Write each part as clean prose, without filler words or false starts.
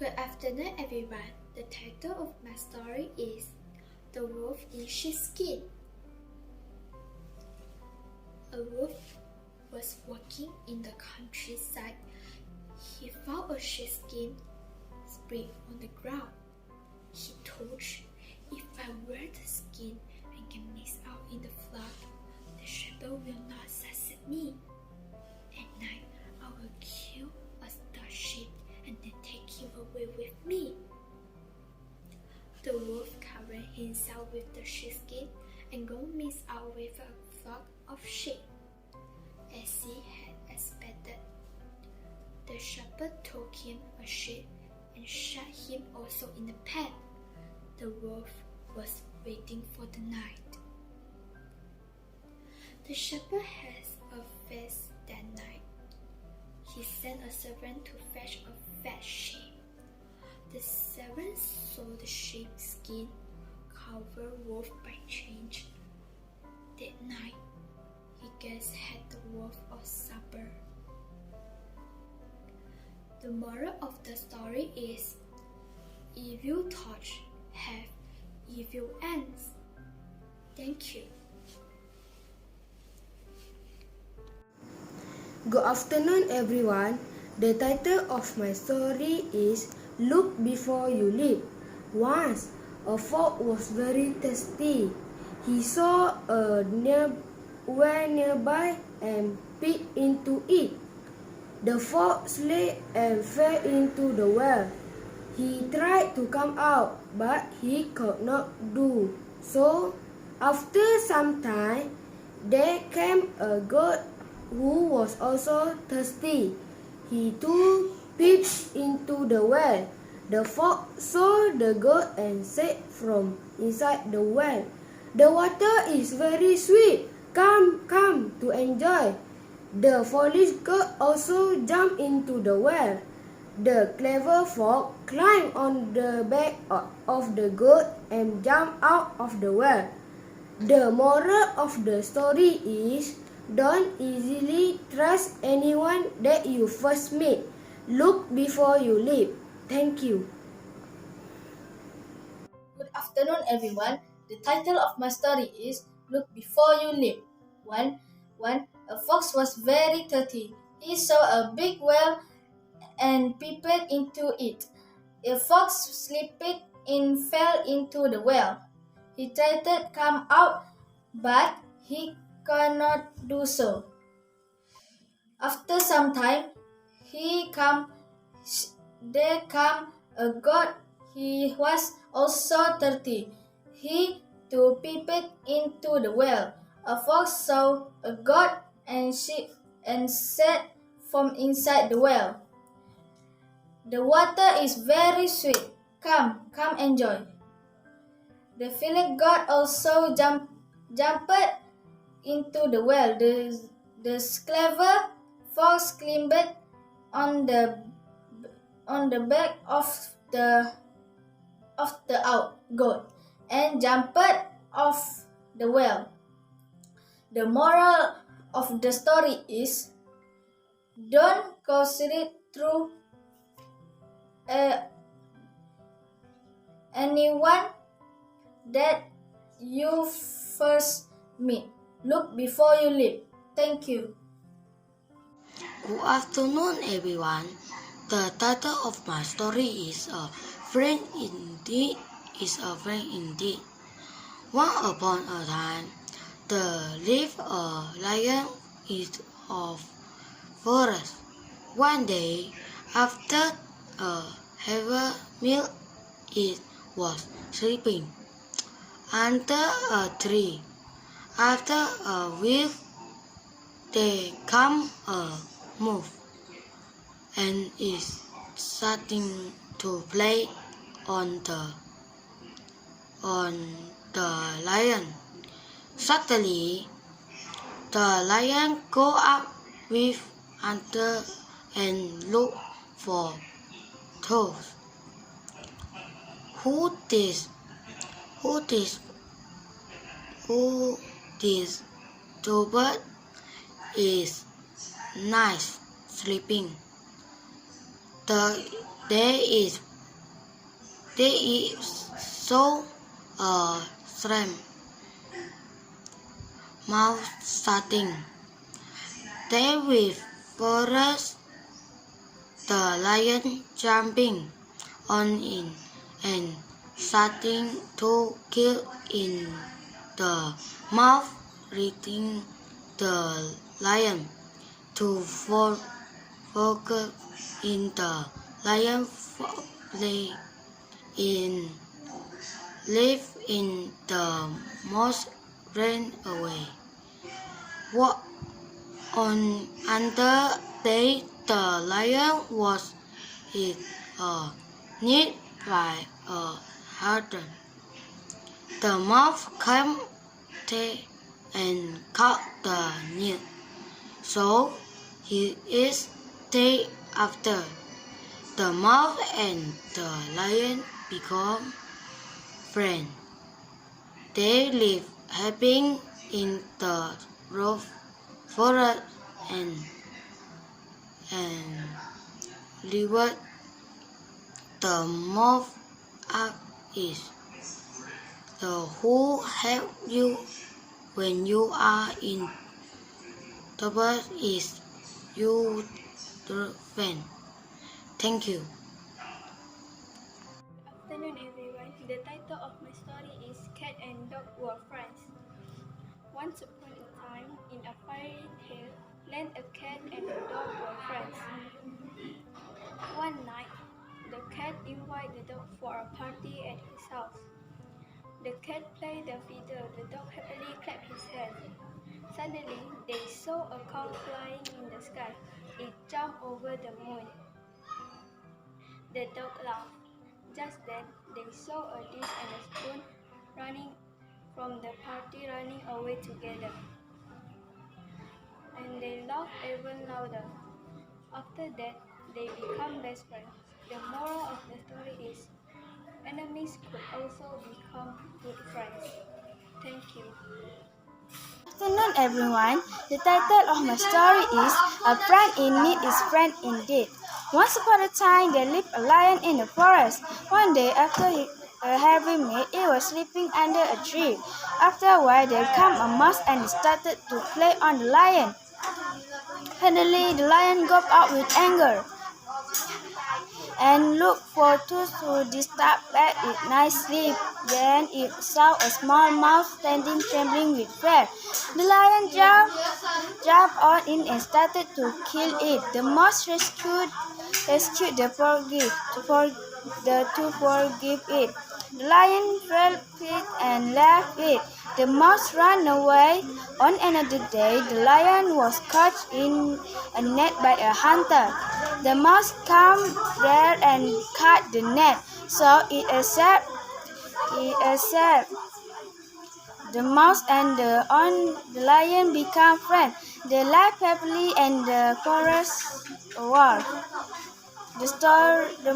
Good afternoon, everyone. The title of my story is The Wolf in Sheepskin. A wolf was walking in the countryside. He found a sheepskin spread on the ground. He thought, if I wear the skin and get mixed out in the flock, the shepherd will not succeed me. At night, I will kill a star sheep and then take him away with me. The wolf covered himself with the sheepskin and go mixed out with a flock of sheep. As he had expected, the shepherd took him a sheep and shut him also in the pen. The wolf was waiting for the night. The shepherd has a feast that night. He sent a servant to fetch a fat sheep. The servant saw the sheepskin covered wolf by change. That night, he guessed had the wolf of supper. The moral of the story is, evil thoughts have evil ends. Thank you. Good afternoon, everyone. The title of my story is Look Before You Leap. Once, a fox was very thirsty. He saw a well nearby and peeked into it. The fox slipped and fell into the well. He tried to come out, but he could not do so. After some time, there came a goat who was also thirsty. He too peeped into the well. The fox saw the goat and said from inside the well, "The water is very sweet. Come to enjoy." The foolish goat also jumped into the well. The clever fox climbed on the back of the goat and jumped out of the well. The moral of the story is, don't easily trust anyone that you first meet. Look before you leap. Thank you. Good afternoon, everyone. The title of my story is Look Before You Leap. One, a fox was very thirsty. He saw a big well and peeped into it. A fox slipped and fell into the well. He tried to come out, but he could not do so. After some time, there came a goat. He was also thirsty. He too peeped into the well. A fox saw a goat and said from inside the well, "The water is very sweet. Come enjoy." The village goat also jumped into the well. The clever fox climbed on the back of the goat and jumped off the well. The moral of the story is, don't consider through anyone that you first meet. Look before you leap. Thank you. Good afternoon, everyone. The title of my story is A Friend Indeed is a Friend Indeed. Once upon a time, there lived a lion in a forest. One day, after a heavy meal, it was sleeping under a tree. After a while, there came a mouse and is starting to play on the lion. Suddenly, the lion go up with hunter and look for toes. Who this two bird is nice sleeping. There is There is so a shrimp mouth starting. They with Farris, the lion jumping on it and starting to kill in the mouth, reading the lion to focus in the lion play in live in the most ran away. What on another day the lion was hit knee by a harder. The mouse came and caught the knee, so he is day after. The mouse and the lion become friends. They live happy in the forest and lived. The mouse is the who help you when you are in trouble is your friend. Thank you. Afternoon everyone. The title of my story is Cat and Dog Were Friends. Once upon a time, in a fairy tale land, a cat and a dog were friends. One night, the cat invited the dog for a party at his house. The cat played the fiddle, the dog happily clapped his hands. Suddenly, they saw a cow flying in the sky. It jumped over the moon. The dog laughed. Just then, they saw a dish and a spoon running from the party running away together. And they laughed even louder. After that, they become best friends. The moral of the story is, enemies could also become good friends. Thank you. Afternoon everyone. The title of my story is A Friend in Need is Friend Indeed. Once upon a time there lived a lion in the forest. One day after a heavy meal, it was sleeping under a tree. After a while there came a mouse and started to play on the lion. Suddenly the lion got up with anger and looked for tools to disturb its night sleep. Then it saw a small mouse standing trembling with fear. The lion jumped on it and started to kill it. The mouse rescued to forgive it. The lion felt it and left it. The mouse ran away. On another day, the lion was caught in a net by a hunter. The mouse came there and cut the net, so it escaped. The mouse and the lion became friends. They lived happily in the forest world. The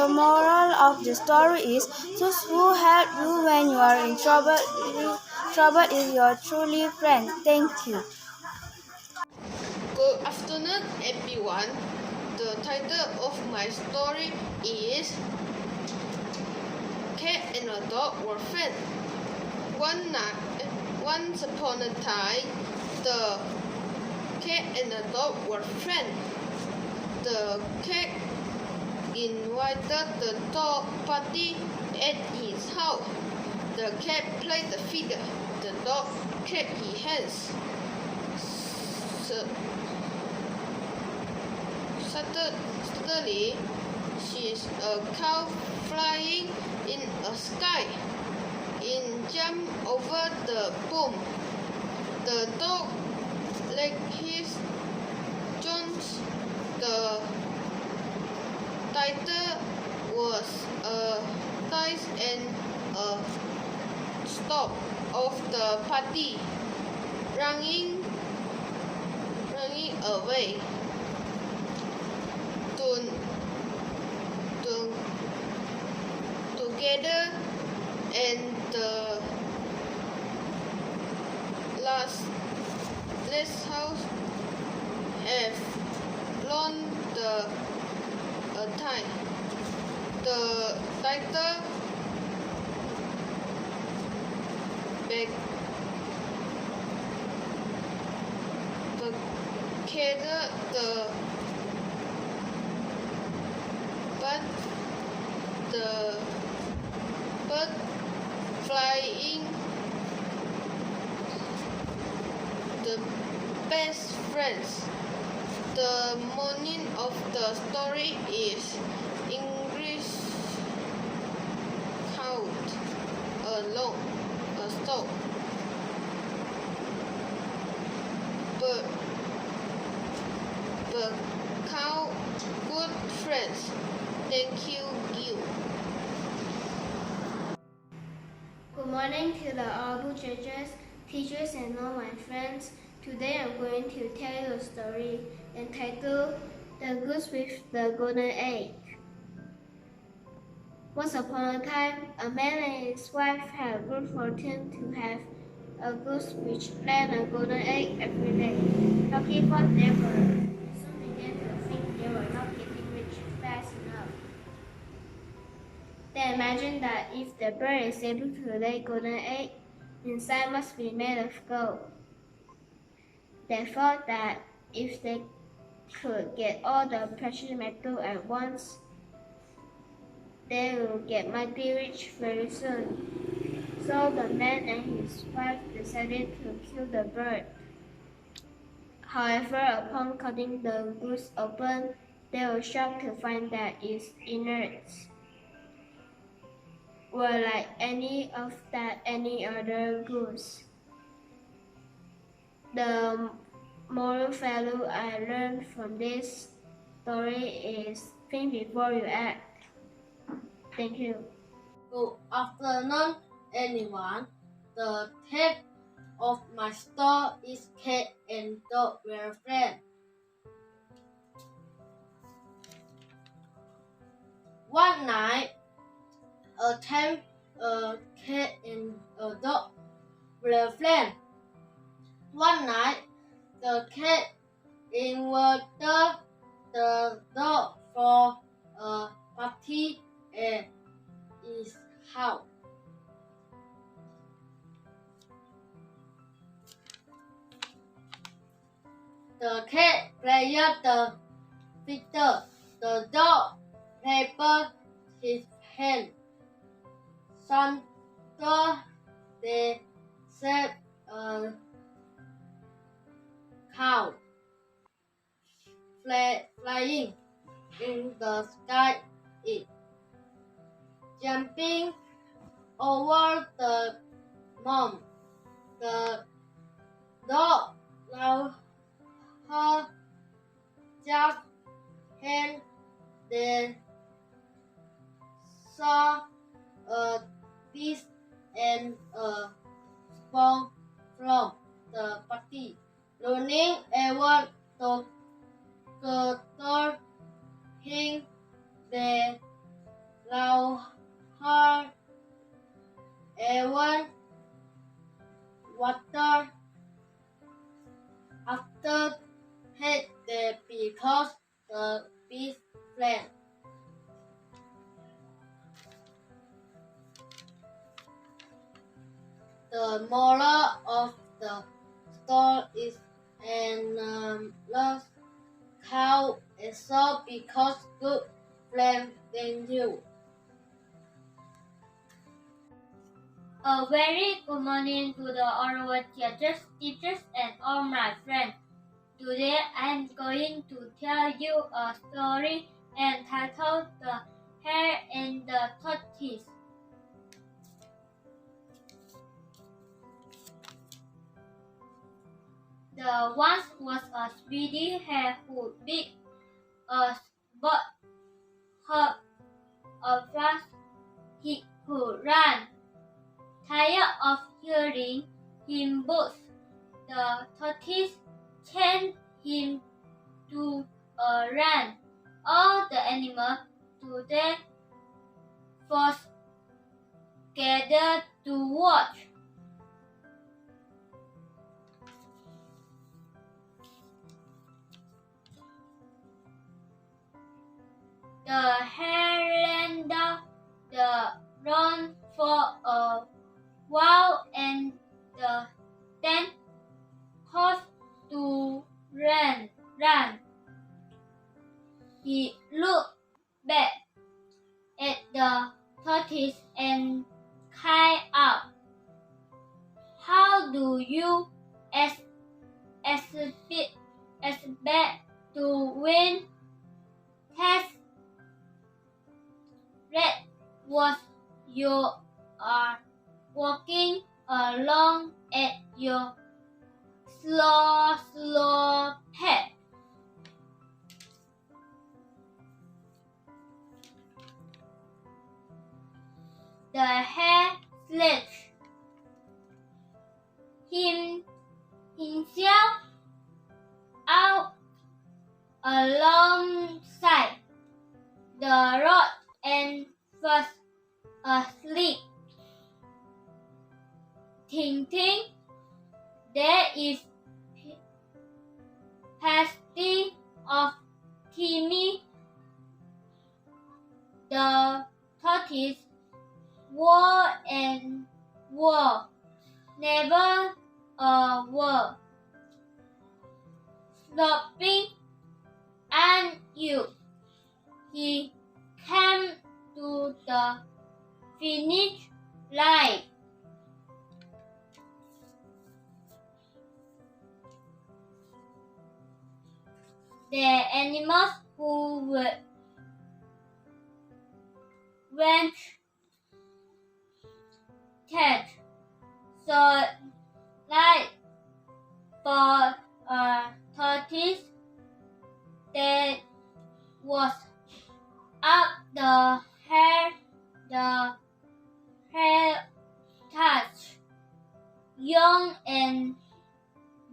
moral of the story is: those who help you when you are in trouble is your truly friend. Thank you. Good afternoon, everyone. The title of my story is Cat and a Dog Were Friends. Once upon a time, the cat and the dog were friends. The cat invited the dog party at his house. The cat played the fiddle. The dog clapped his hands. Suddenly, sees a cow flying in the sky. It jumped over the boom. The dog licked his joints. The title was a dice and a stop of the party, running away. Together and the last house have lost the time. The title became the bird flying the best friends. The meaning of the story is English count along a stone. But count good friends. Thank you. Good morning to the honorable judges, teachers, and all my friends. Today I'm going to tell you a story entitled The Goose with the Golden Egg. Once upon a time, a man and his wife had good fortune to have a goose which laid a golden egg every day. Lucky for them soon began to think they were not getting rich fast enough. They imagined that if the bird is able to lay golden egg, inside must be made of gold. They thought that if they could get all the precious metal at once, they will get mighty rich very soon. So the man and his wife decided to kill the bird. However, upon cutting the goose open, they were shocked to find that its innards were like any other goose. The moral value I learned from this story is think before you act. Thank you. Good afternoon, everyone. The theme of my story is cat and dog were friends. One night, a cat and a dog were friends. One night, the cat invited the dog for a party at his house. The cat played the fiddle. The dog clapped his hands. Suddenly, they saw a cow flying in the sky. It jumping over the moon. The dog loved her just and they saw a beast and a spawn from the party. Running ever together him, they loved her even water after hate they because the beast fled. The moral of the story is an lost cow is so because good friends than you. A very good morning to the honorable judges, teachers, and all my friends. Today I'm going to tell you a story entitled The Hare and the Tortoise. There once was a speedy hare who beat a spot her a fast he could run. Tired of hearing him boast, the tortoise changed him to a run. All the animals to their force gathered to watch. The hare ran down run for a while and then paused to run. He looked back at the tortoise and cried out, "How do you expect to win? Test Red was you are walking along at your slow pace." The hare sledged himself out alongside the road and was asleep. Thinking, there is plenty of Timmy. The tortoise wore and wore, never a word. Stopping and he came to the finish line. The animals who went cat so like for a tortoise that was up the hare touched young and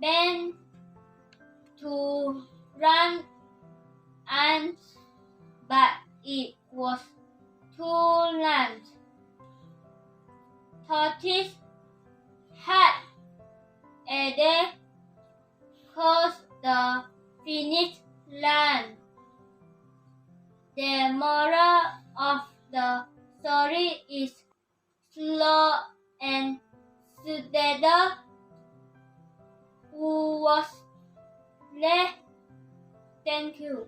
bent to run and but it was too late. Tortoise had already crossed the finish line. The moral of the story is slow and steady who was left. Thank you.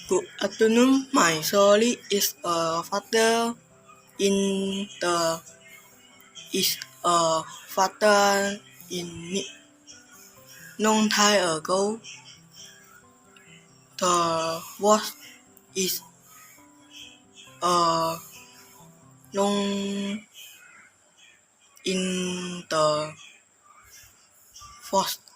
Good afternoon. My story is a father in the is a father in long time ago. The was is a long in the forest.